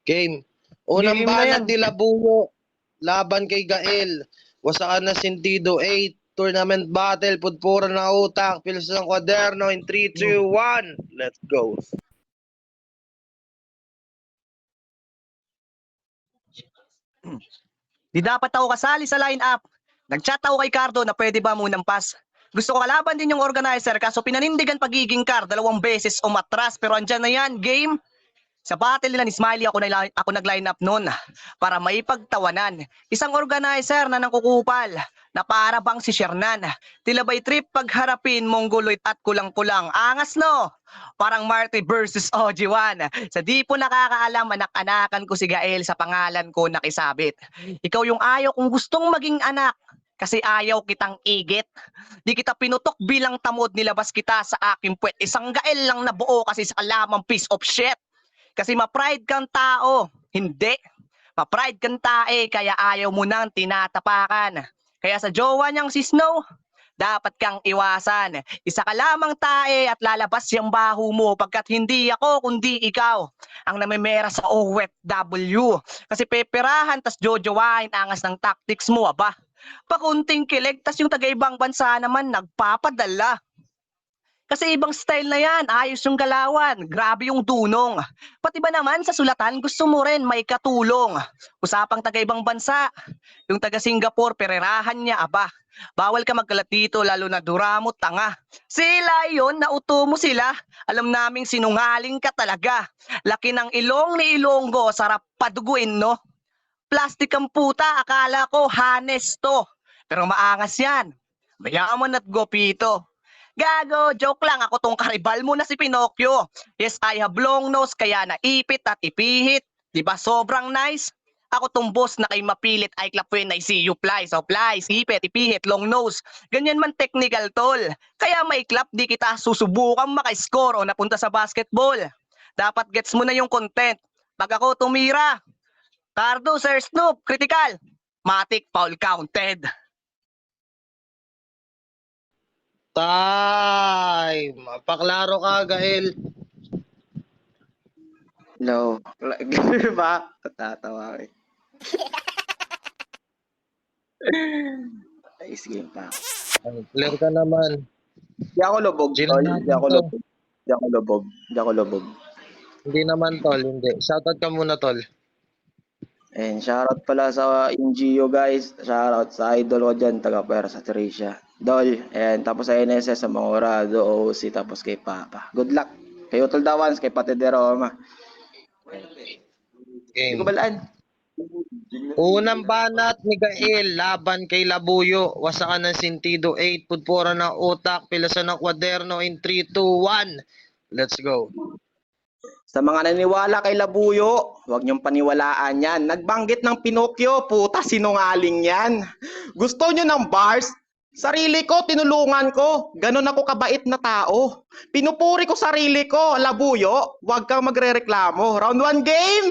Game. Unang Game na yan. banat nila Buyo. Laban kay Gael. Wasakan na Sentido 8. Tournament battle. Pudpura na utak. Pilos ng kwaderno in 3, 2, 1. Let's go. Di dapat ako kasali sa line-up. Nag-chat ako kay Cardo na pwede ba munang pass. Gusto ko kalaban din yung organizer kaso pinanindigan pagiging car 2 beses umatras pero andyan na yan, game. Sa battle nila ni Smiley ako nag-line up noon para maipagtawanan. Isang organizer na nangkukupal na para bang si Shernan. Tila ba'y trip pagharapin Mongoloid at kulang-kulang. Angas no? Parang Marty versus OG1. Sa di po nakakaalam, anak-anakan ko si Gael sa pangalan ko nakisabit. Ikaw yung ayaw kung gustong maging anak kasi ayaw kitang igit. Di kita pinutok bilang tamod, nilabas kita sa aking puwet. Isang Gael lang na buo kasi sa kalamang piece of shit. Kasi ma-pride kang tao. Hindi. Ma-pride kang tae kaya ayaw mo nang tinatapakan. Kaya sa jowa niyang si Snow, dapat kang iwasan. Isa ka lamang tae at lalabas yung baho mo pagkat hindi ako kundi ikaw ang namimera sa OFW. Kasi peperahan tas jojowain angas ng tactics mo, aba. Pakunting kilig tas yung taga-ibang bansa naman nagpapadala. Kasi ibang style na yan, ayos yung galawan, grabe yung dunong. Pati ba naman sa sulatan gusto mo rin may katulong. Usapang taga-ibang bansa, yung taga-Singapore pererahan niya, aba. Bawal ka magkalat dito lalo na duramo tanga. Sila yon, nauto mo sila. Alam naming sinungaling ka talaga. Laki ng ilong ni Ilonggo, sarap paduguin no. Plastic ang puta, akala ko hanes to. Pero maangas yan. Mayaman at gopito. Gago, joke lang, ako tong karibal mo na si Pinocchio. Yes, I have long nose, kaya naipit at ipihit. Diba sobrang nice? Ako tong boss na kay mapilit, I clap when I see you fly. So fly, ipit, ipihit, long nose. Ganyan man technical tol. Kaya may clap, di kita susubukan maka-score o napunta sa basketball. Dapat gets mo na yung content. Pag ako tumira, Cardo, Sir Snoop, critical. Matic, foul counted. Time. Paklaro ka, Gael. No. Ba? Tatawa ko eh. Ayos game pa. Clear ka naman. Di ako lubog, Chill tol. natin Di ako to. lubog. Di ako lubog. Di ako lubog. Hindi naman, tol. Hindi. Shoutout ka muna, tol. And shoutout pala sa NGO guys. Shoutout sa idol ko dyan, taga-pera sa Tricia. Dol. And tapos sa NSS, sa mga Orado, OC, tapos kay Papa. Good luck. Kay Utol Dawans, kay Pati de Roma. Hindi ko Game. balaan. Unang banat ni Gael, laban kay Labuyo. Wasakan ng Sentido 8. Pudpura ng utak. Pilasan ng kwaderno in 3, 2, 1. Let's go. Sa mga naniniwala kay Labuyo, huwag niyong paniwalaan yan. Nagbanggit ng Pinocchio, puta sinungaling yan. Gusto niyo ng bars? Sarili ko, tinulungan ko. Ganon ako kabait na tao. Pinupuri ko sarili ko. Labuyo, huwag kang magrereklamo. Round 1 game.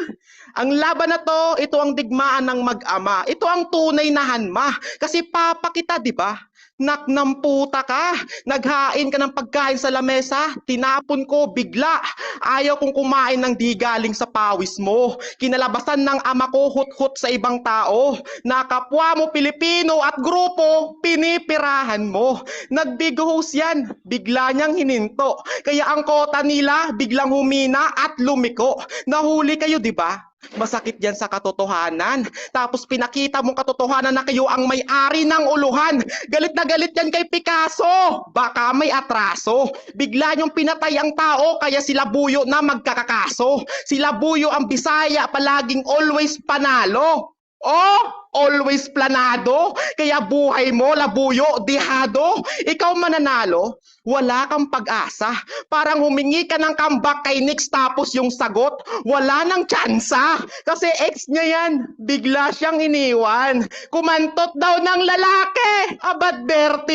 Ang laban na to, ito ang digmaan ng mag-ama. Ito ang tunay na hanma. Kasi papa kita, di ba? Nak ng puta ka. Naghain ka ng pagkain sa lamesa. Tinapon ko bigla. Ayaw kong kumain ng di galing sa pawis mo. Kinalabasan ng ama ko hut-hut sa ibang tao. Nakapwa mo Pilipino at grupo, pinipirahan mo. Nag-big host yan. Bigla niyang hininto. Kaya ang kota nila biglang humina at lumiko. Nahuli kayo, di ba? Masakit yan sa katotohanan. Tapos pinakita mong katotohanan na kayo ang may-ari ng uluhan. Galit na galit yan kay Picasso. Baka may atraso. Bigla niyong pinatay ang tao kaya sila Buyo na magkakakaso. Sila Buyo ang Bisaya palaging always panalo. Oh, always planado. Kaya buhay mo, Labuyo, dihado. Ikaw mananalo, wala kang pag-asa. Parang humingi ka ng comeback kay Nix tapos yung sagot, wala nang tsansa. Kasi ex niya yan, bigla siyang iniwan. Kumantot daw ng lalaki. Abad Berti.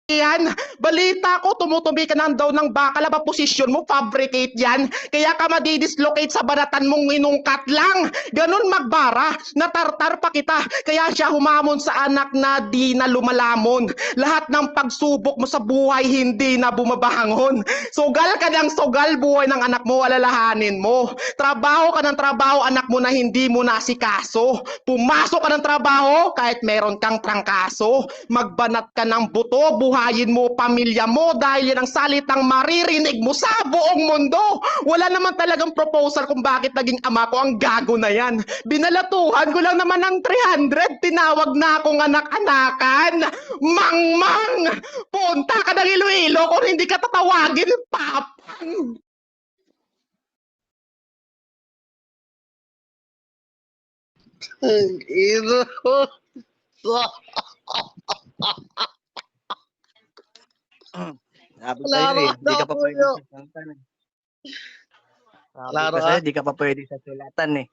yan. Balita ko, tumutubi ka nang daw ng bakal, ba posisyon mo, fabricate yan. Kaya ka madidislocate sa baratan mong inungkat lang. Ganun magbara, natartar pa kita. Kaya siya humamon sa anak na di na lumalamon. Lahat ng pagsubok mo sa buhay, hindi na bumabangon. Sugal ka ng sugal, buhay ng anak mo, alalahanin mo. Trabaho ka ng trabaho, anak mo na hindi mo nasikaso. Pumasok ka ng trabaho, kahit meron kang trangkaso. Magbanat ka ng buto, buhayin mo pamilya mo dahil yan ang salitang maririnig mo sa buong mundo. Wala naman talagang proposal kung bakit naging ama ko, ang gago na yan. Binalatuhan ko lang naman ng 300, tinawag na akong anak-anakan. Mang-mang! Punta ka ng Iloilo kung hindi ka tatawagin, papang! Ino. Sabi Laro sa'yo eh, ka di ka na, pa pwede Puyo. sa sulatan eh. Sabi Laro ko ka? sa'yo, di ka pa pwede sa sulatan eh.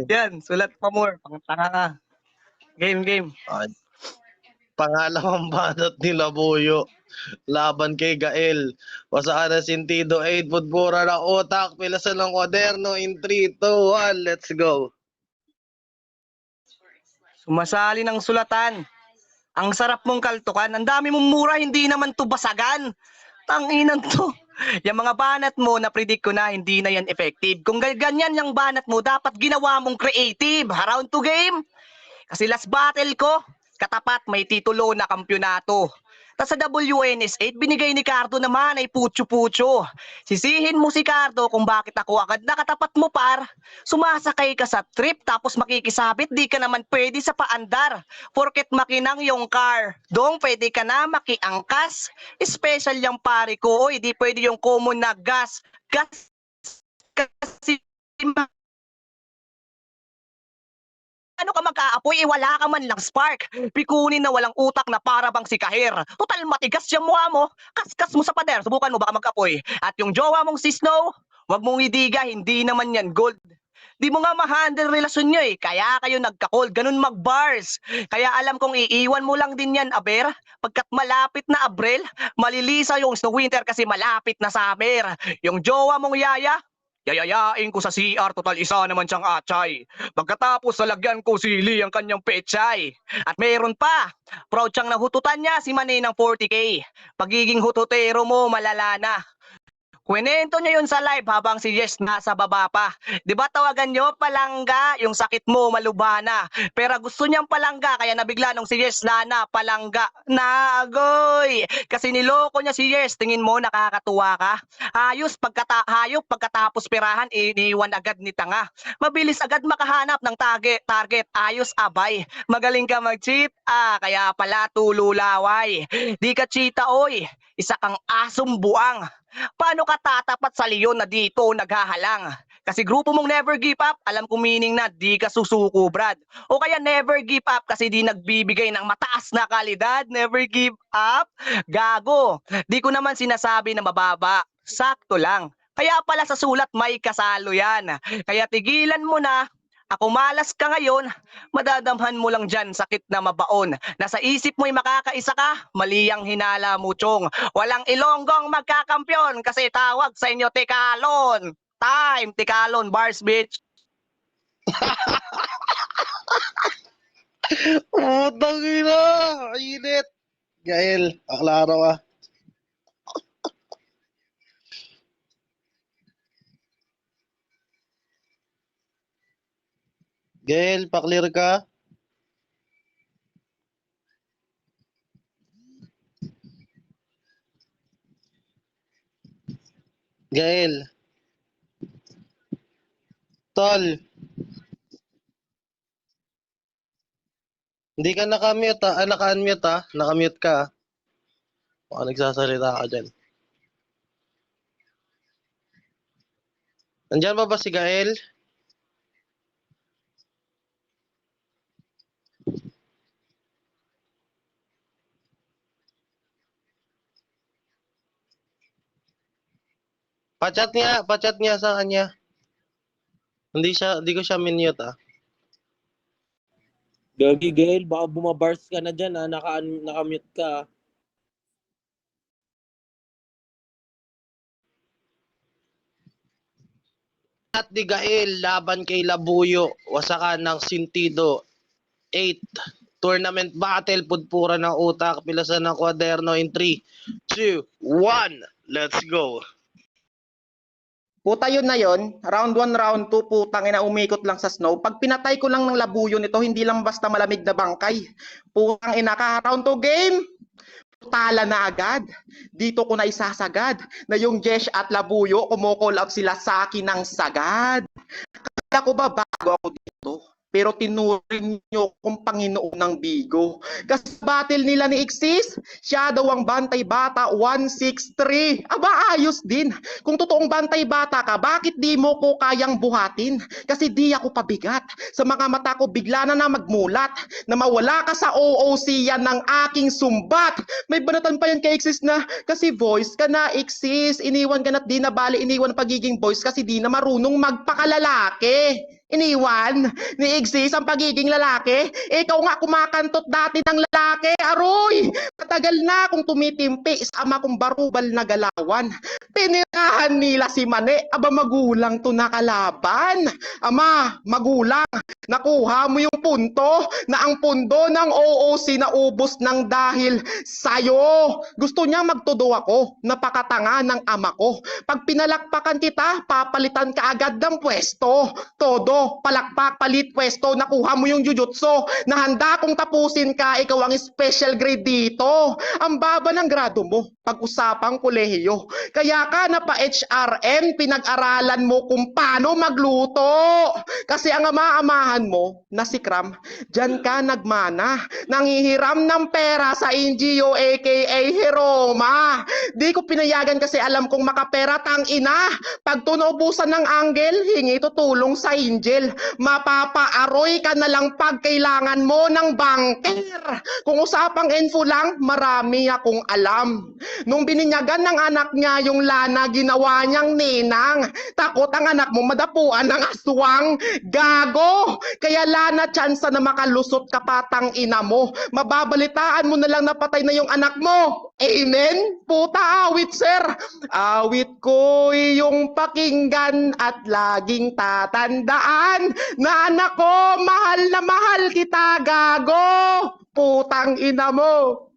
Yan, sulat pa more, pangtanga ka. Game. Ay, pangalawang banat ni Labuyo. Laban kay Gael. Wasaan na sintido 8. Budbura na utak. Pilasan ng kwaderno in 3, 2, 1. Let's go. Sumasali ng sulatan. Ang sarap mong kaltukan. Ang dami mong mura, hindi naman to basagan. Tanginan to. Yung mga banat mo, na-predict ko na hindi na yan effective. Kung ganyan yung banat mo, dapat ginawa mong creative. Around to game. Kasi last battle ko, katapat may titulo na kampyonato. Tapos sa WNS8, binigay ni Cardo naman ay putyo-putyo. Sisihin mo si Cardo kung bakit ako agad nakatapat mo par. Sumasakay ka sa trip tapos makikisabit, di ka naman pwede sa paandar. Porket makinang yung car, dong pwede ka na makiangkas. Special yung pare ko, oy, di pwede yung common na gas. Gas kasi ano ka mag-aapoy, wala ka man lang spark. Pikunin na walang utak na para bang si Kahir. Total matigas yung mukha mo. Kaskas mo sa pader, subukan mo baka mag-apoy. At yung jowa mong si Snow, wag mong idiga, hindi naman yan gold. Di mo nga ma-handle relasyon nyo eh. Kaya kayo nagka-cold, ganun mag-bars. Kaya alam kong iiwan mo lang din yan, Aber. Pagkat malapit na Abril, malilisa yung Snow Winter kasi malapit na summer. Yung jowa mong Yaya, yayayain ko sa CR, total isa naman siyang atay. Pagkatapos nalagyan ko sili ang kanyang pechay. At meron pa, proud siyang nahututan niya si Manay ng 40k. Pagiging hututero mo, malala na. Kwento niya yun sa live habang si Yes nasa baba pa. Di ba tawagan nyo palangga, yung sakit mo malubana. Pero gusto niyang palangga, kaya nabigla nung si Yes na palangga. Nagoy! Kasi niloko niya si Yes, tingin mo nakakatuwa ka? Hayop pagkatapos pirahan, iniwan agad ni tanga. Mabilis agad makahanap ng target. Ayos abay. Magaling ka mag-cheat, kaya pala tululaway. Di ka cheata oy, isa kang asong buang. Paano ka tatapat sa leon na dito naghahalang? Kasi grupo mong never give up, alam ko meaning na di ka susuko, Brad. O kaya never give up kasi di nagbibigay ng mataas na kalidad. Never give up? Gago. Di ko naman sinasabi na mababa. Sakto lang. Kaya pala sa sulat may kasalo yan. Kaya tigilan mo na. Ako malas ka ngayon, madadamhan mo lang dyan sakit na mabaon. Nasa isip mo'y makakaisa ka, mali ang hinala mo, Chong. Walang Ilonggong magkakampyon kasi tawag sa inyo Tikalon. Time, Tikalon, bars, bitch. Putang ina. Init. Gael, aklaro ka. Gael, paklir ka. Gael. Tol. Hindi ka nakamute ha. Naka-unmute ha. Nakamute ka. Baka nagsasalita ka dyan. Nandyan ba si Gael? Pachat niya sa kanya. Hindi ko siya minute ah. Gagi, Gael, baka bumabars ka na dyan, ha? Naka-mute ka. At ni Gael laban kay Labuyo, wasakan ng Sintido 8. Tournament battle, pudpura ng utak, pilasan ng kwaderno in 3, 2, 1. Let's go. Puta yun na yun, round 1, round 2, putang ina umikot lang sa snow. Pag pinatay ko lang ng Labuyo nito, hindi lang basta malamig na bangkay. Putang ina ka, round 2 game, tala na agad. Dito ko na isasagad na yung Jesh at Labuyo, kumukol out sila sa akin ng sagad. Akala ko ba bago ako dito? Pero tinuring nyo kung Panginoon ng Bigo. Kasi battle nila ni Ixis, siya daw ang bantay bata 163. Aba, ayos din. Kung totoong bantay bata ka, bakit di mo ko kayang buhatin? Kasi di ako pabigat. Sa mga mata ko bigla na magmulat na mawala ka sa OOC yan ng aking sumbat. May banatan pa yan kay Ixis na kasi voice ka na Ixis. Iniwan ka na't di na bali iniwan pagiging voice kasi di na marunong magpakalalaki. Iniwan ni Ixis ang pagiging lalaki. Ikaw nga kumakantot dati ng lalaki. Aroy! Matagal na akong tumitimpi sa ama kong barubal na galawan. Pinirahan nila si Mane. Aba magulang to nakalaban. Ama, magulang. Nakuha mo yung punto na ang pundo ng OOC na ubos ng dahil sayo. Gusto niya magtudo ako. Napakatanga ng ama ko. Pag pinalakpakan kita, papalitan ka agad ng pwesto. Todo, palakpak, palit, pwesto, nakuha mo yung jujutsu. Na handa kong tapusin ka, ikaw ang special grade dito. Ang baba ng grado mo, pag-usapang kolehiyo. Kaya ka na pa HRM, pinag-aralan mo kung paano magluto. Kasi ang ama-amahan mo, na si Kram, dyan ka nagmana. Nanghihiram ng pera sa NGO aka Heroma. Di ko pinayagan kasi alam kong makapera tang ina. Pag tunubusan ng anggel, hingi tutulong sa angel. Mapapaaroy ka na lang pag kailangan mo ng banker. Kung usapang info lang, marami akong alam. Nung bininyagan ng anak niya yung lana, ginawa niyang ninang. Takot ang anak mo madapuan ng aswang. Gago! Kaya lana tsansa na makalusot ka patang ina mo. Mababalitaan mo na lang napatay na yung anak mo. Amen? Puta awit, sir. Awit ko yung pakinggan at laging tatandaan na anak ko, mahal na mahal kita, gago. Putang ina mo.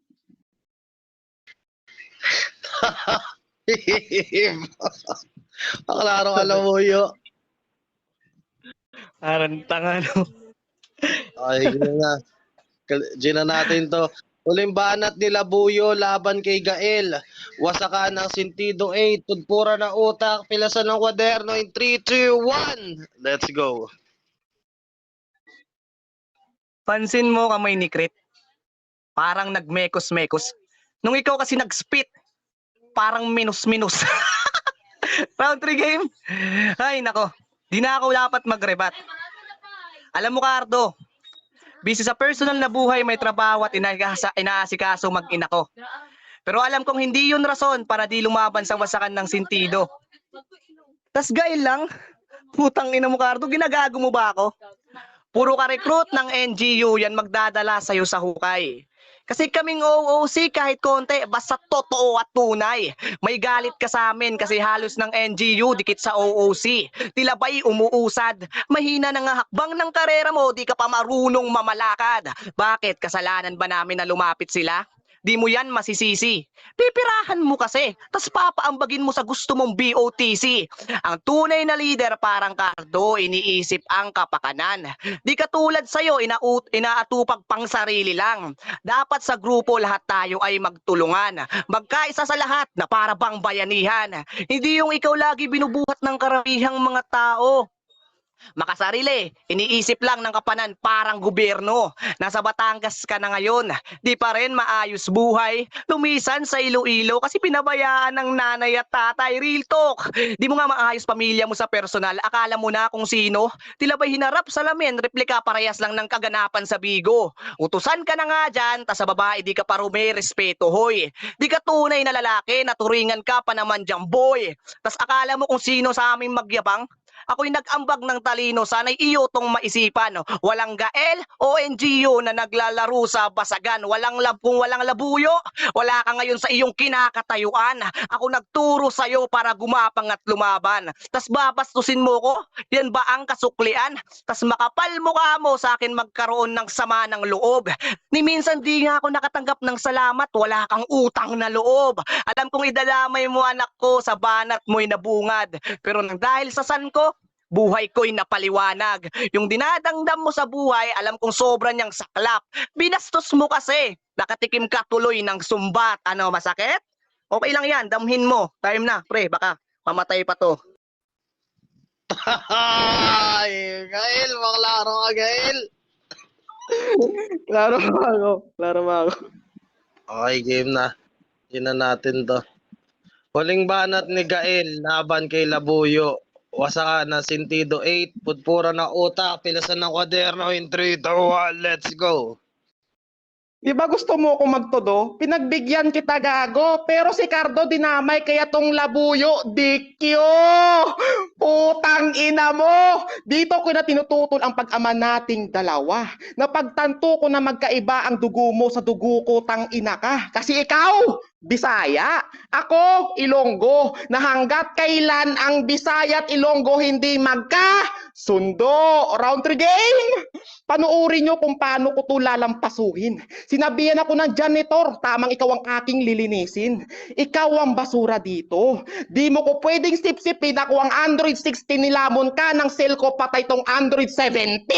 Klaro ka Labuyo. Parang tanga, no? Ay, yun na. Gina natin to. Huling banat ni Labuyo laban kay Gael. Wasakan ng Sintido 8. Tudpura ng utak. Pilasan ng kwaderno in 3, 2, 1. Let's go. Pansin mo kamay ni Crit. Parang nagmekos-mekos. Nung ikaw kasi nag-spit, parang minus-minus. Round 3 game. Ay, nako. Di na ako dapat mag-rebat. Alam mo, Cardo, busy sa personal na buhay, may trabaho at inaasikaso mag-ina ko. Pero alam kong hindi yun rason para di lumaban sa wasakan ng Sintido. Tas Gael lang, putang ina mo, Cardo, ginagago mo ba ako? Puro ka recruit ng NGU, yan magdadala sa'yo sa hukay. Kasi kaming OOC kahit konti, basta totoo at tunay. May galit ka sa amin kasi halos ng NGU dikit sa OOC. Tila ba'y umuusad? Mahina na nga hakbang ng karera mo, di ka pa marunong mamalakad. Bakit? Kasalanan ba namin na lumapit sila? Di mo yan masisisi. Pipirahan mo kasi, tas papaambagin mo sa gusto mong BOTC. Ang tunay na leader parang Cardo, iniisip ang kapakanan. Di katulad sa'yo, inaatupag pang sarili lang. Dapat sa grupo lahat tayo ay magtulungan. Magkaisa sa lahat na para bang bayanihan. Hindi yung ikaw lagi binubuhat ng karamihang mga tao. Makasarili, iniisip lang ng kapanan parang gobyerno. Nasa Batangas ka na ngayon, di pa rin maayos buhay. Lumisan sa Iloilo kasi pinabayaan ng nanay at tatay. Real talk, di mo nga maayos pamilya mo sa personal. Akala mo na kung sino. Tila ba'y hinarap sa lamin, replika parehas lang ng kaganapan sa Bigo. Utusan ka na nga dyan, tas sa babae di ka pa respeto, hoy. Di ka tunay na lalaki, naturingan ka pa naman dyan, boy. Tas akala mo kung sino sa aming magyabang. Ako'y nag-ambag ng talino, sana'y iyo tong maisipan. Walang Gael o NGO na naglalaro sa basagan. Kung walang labuyo, wala ka ngayon sa iyong kinakatayuan. Ako nagturo sa'yo para gumapang at lumaban. Tas babastusin mo ko? Yan ba ang kasuklian? Tas makapal mukha mo sa akin magkaroon ng sama ng loob. Ni minsan di nga ako nakatanggap ng salamat, wala kang utang na loob. Alam kong idadamay mo anak ko sa banat mo'y nabungad. Pero nang dahil sa san ko, buhay ko'y napaliwanag. Yung dinadangdam mo sa buhay, alam kong sobra niyang saklap. Binastos mo kasi. Nakatikim ka tuloy ng sumbat. Ano, masakit? Okay lang yan, damhin mo. Time na, pre, baka mamatay pa to. Ay, Gael, maklaro ka, Gael. Klaro ba ako? Klaro ba ako? Okay, game na. Yun na natin to. Huling banat ni Gael, laban kay Labuyo. Wasakan na Sentido 8, putpura na utak, pilasan ng kwaderno in 3, 2, 1, let's go. Di ba gusto mo akong magtodo? Pinagbigyan kita gago. Pero si Cardo dinamay kaya tong labuyo. Dikyo! Putang ina mo! Dito ko na tinututol ang pag-ama nating dalawa. Napagtanto ko na magkaiba ang dugo mo sa dugo ko, tang ina ka. Kasi ikaw, Bisaya. Ako, Ilonggo. Na hanggat kailan ang Bisaya at Ilonggo hindi sundo. Round 3 game! Panuorin nyo kung paano ko to lalampasuhin. Sinabihan ako ng janitor, tamang ikaw ang aking lilinisin. Ikaw ang basura dito. Di mo ko pwedeng sipsipin ako ang Android 16 nilamon ka ng cell ko patay tong Android 17.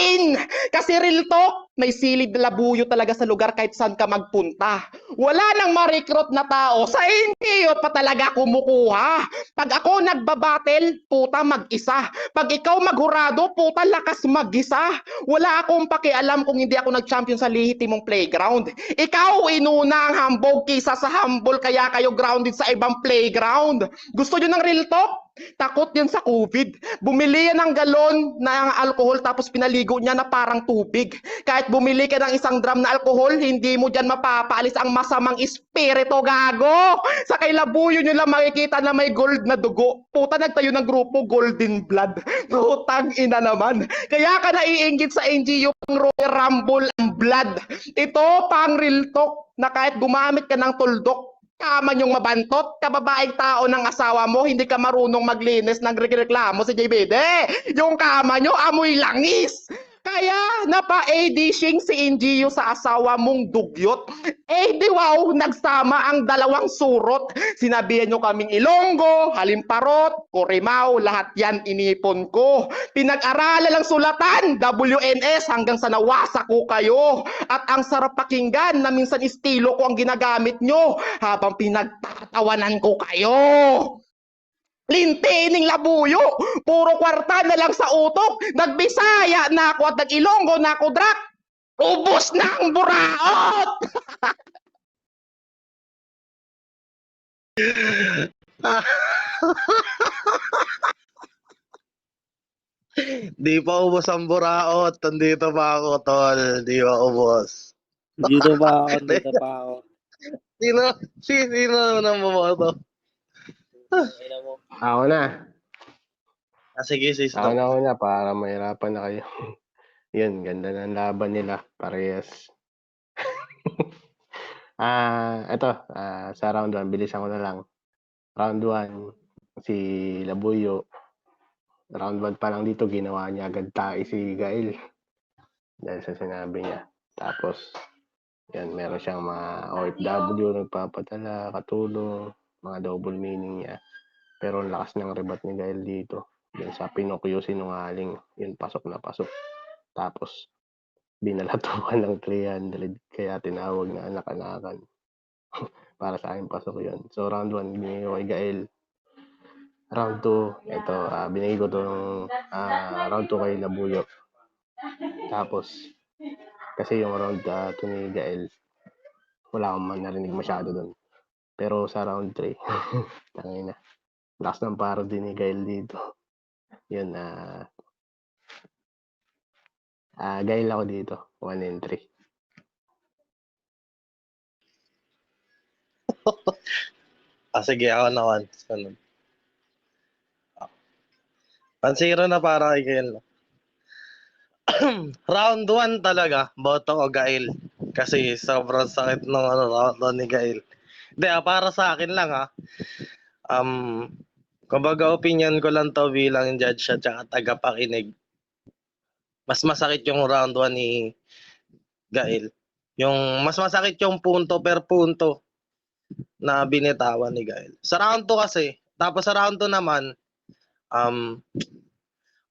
Kasi real talk, may silid na labuyo talaga sa lugar kahit saan ka magpunta. Wala nang ma-recruit na tao. Sa NGO pa talaga kumukuha. Pag ako nagbabattle, puta mag-isa. Pag ikaw maghurado, puta lakas mag-isa. Wala akong pakialam kung hindi ako nag-champion sa lehitimong playground. Ikaw inuna ang hambog kisa sa humble kaya kayo grounded sa ibang playground. Gusto nyo ng real talk? Takot yan sa COVID. Bumili yan ng galon ng alcohol tapos pinaligo niya na parang tubig. Kahit bumili ka ng 1 drum na alcohol, hindi mo dyan mapapaalis ang masamang espiritu, gago. Sa kay Labuyo nyo lang makikita na may gold na dugo. Puta, nagtayo ng grupo Golden Blood. Putang ina naman. Kaya ka naiinggit sa NGO pang Royal Rumble ang blood. Ito pang real talk na kahit gumamit ka ng tuldok, kama nyong mabantot, kababaeng tao ng asawa mo, hindi ka marunong maglinis, nagreklamo si JBD. Yung kama nyo, amoy langis. Kaya napa-adishing si NGU sa asawa mong dugyot. Eh di wow, nagsama ang dalawang surot. Sinabihan nyo kaming Ilonggo, Halimparot, Corimao, lahat yan inipon ko. Pinag-aralan lang sulatan, WNS hanggang sa nawasa ko kayo. At ang sarap pakinggan na minsan estilo ko ang ginagamit nyo habang pinagtatawanan ko kayo. Lintining labuyo, puro kwarta na lang sa utok. Nagbisaya na ako at nag-Ilonggo na ako, Drak. Ubos na ang buraot! Di pa ubos ang buraot. Nandito pa ako, tol. Di pa ubos. Dito pa ako, dito pa ako. Sino nang bumoto? Ina mo. Ako na. Sige, sis. Ako na una para mahirapan na kayo. Yun, ganda ng laban nila. Parehas. Sa round 1, bilisan ko na lang. Round 1, si Labuyo. Round 1 pa lang dito, ginawa niya agad tayo si Gael. Dahil sa sinabi niya. Tapos, yan, meron siyang mga OFW, nagpapatala, katulong, mga double meaning niya. Pero ang lakas ng rebat ni Gael dito. Yan sa Pinocchio sinungaling, yun pasok na pasok. Tapos, binalatukan ng 300, kaya tinawag na anak-anakan. Para sa akin, pasok yun. So, round 1, binigay ko kay Gael. Round 2, ito, binigay ko itong round 2 kay Labuyo. Tapos, kasi yung round 2 ni Gael, wala akong man narinig masyado dun. Pero sa round 3, tangina, lakas ng parody ni Gael dito. Yun, Gael ako dito, 1 and 3. Sige, ako na once. Ano? 1-0 na para kay Gael. Round 1 talaga, boto ko Gael. Kasi sobrang sakit ng round 1 ni Gael. Hindi, para sa akin lang Um, kumbaga opinion ko lang to bilang judge at saka tagapakinig. Mas masakit yung round 1 ni Gael. Yung mas masakit yung punto per punto na binitawan ni Gael. Sa round 2 kasi, tapos sa round 2 naman, um,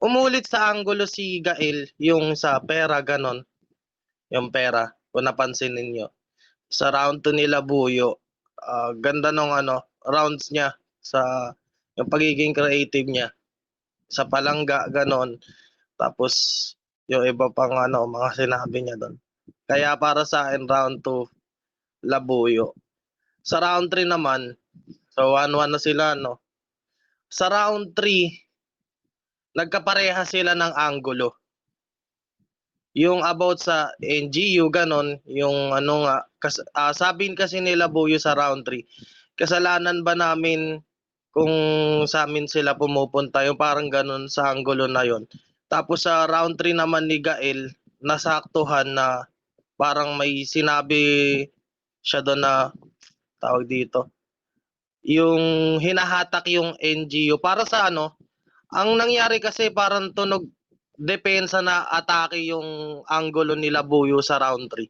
umulit sa anggulo si Gael yung sa pera ganon, yung pera kung napansin ninyo. Sa round 2 nila Buyo, ganda nung rounds niya sa yung pagiging creative niya sa palangga ganon. Tapos yung iba pang mga sinabi niya doon. Kaya para sa akin round 2 Labuyo. Sa round 3 naman, so 1-1 na sila no. Sa round 3, nagkapareha sila ng anggulo. Yung about sa NGU ganon, yung sabihin kasi nila Buyo sa round 3, kasalanan ba namin kung sa amin sila pumupunta, yung parang ganon sa anggulo na yon. Tapos sa round 3 naman ni Gael, nasaktuhan na parang may sinabi siya doon na tawag dito. Yung hinahatak yung NGU para sa ang nangyari kasi parang tunog depensa na atake yung anggulo nila Buyo sa round 3.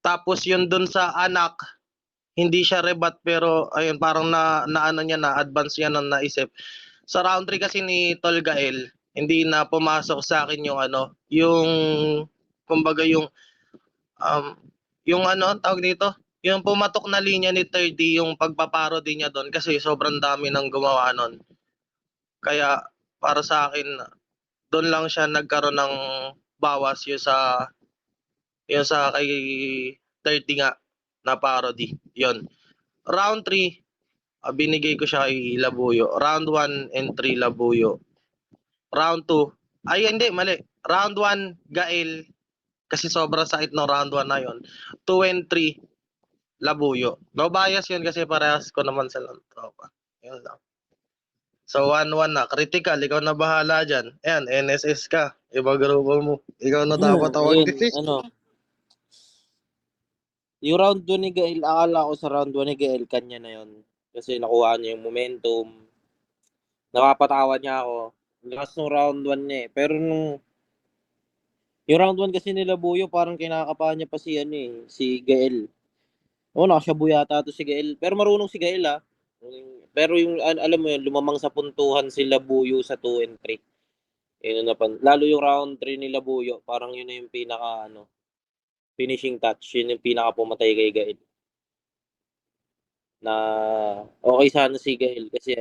Tapos yun dun sa anak, hindi siya rebat pero ayun parang na niya na advance niya na naisip. Sa round 3 kasi ni Tol Gael, hindi na pumasok sa akin yung yung kumbaga yung tawag dito, yung pumatok na linya ni 30 yung pagpaparody niya doon kasi sobrang dami nang gumawa nun. Kaya para sa akin doon lang siya nagkaroon ng bawas yung sa kay 30 nga na parody. Yon. Round 3, binigay ko siya kay Labuyo. Round 1 and 3 Labuyo. Round 2, ay hindi, mali. Round 1 Gael kasi sobrang sakit ng round 1 na yon. 2 and 3 Labuyo. No bias yun kasi parehas ko naman sa tropa. Yun lang. So 1-1 na. Critical, ikaw na bahala dyan. Ayan, NSS ka. Iba grupo mo. Ikaw na dapat tawag Ayun, yung round 2 ni Gael, akala ko sa round 1 ni Gael, kanya na yun. Kasi nakuha niya yung momentum. Nakapatawa niya ako. Lakas nung round 1 niya eh. Pero yung round 1 kasi nila Buyo, parang kinakapahan niya pa si Gael. Oo, nakasyabu yata to si Gael. Pero marunong si Gael Pero yung, alam mo yun, lumamang sa puntuhan sila Buyo sa 2 and 3. Yun lalo yung round 3 nila Buyo, parang yun na yung pinaka, finishing touch. Yun yung pinaka pumatay kay Gael. Na, okay sana si Gael kasi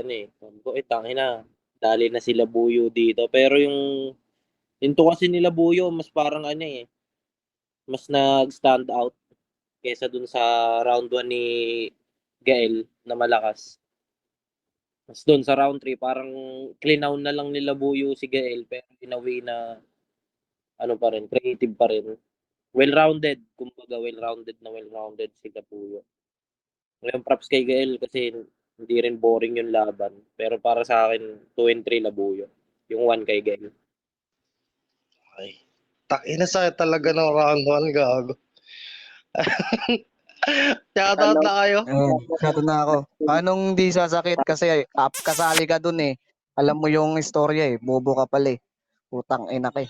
tangin na, dali na sila Buyo dito. Pero yung kasi nila Buyo, mas parang mas nag-stand out kesa dun sa round 1 ni Gael na malakas. Mas dun sa round 3, parang clinown na lang nila Buyo si Gael pero in a way na pa rin, creative pa rin. Well-rounded, kumbaga well-rounded sila Buyo. Ngayon props kay Gael kasi hindi rin boring yung laban. Pero para sa akin, 2 and 3 Labuyo. Yung 1 kay Gael. Ay. Takina sa talaga ng round 1 gago. Shoutout na kayo. Masyado na ako. Anong di sasakit kasi kasali ka dun eh. Alam mo yung istorya eh. Bobo ka pala eh. Putang ina ka eh.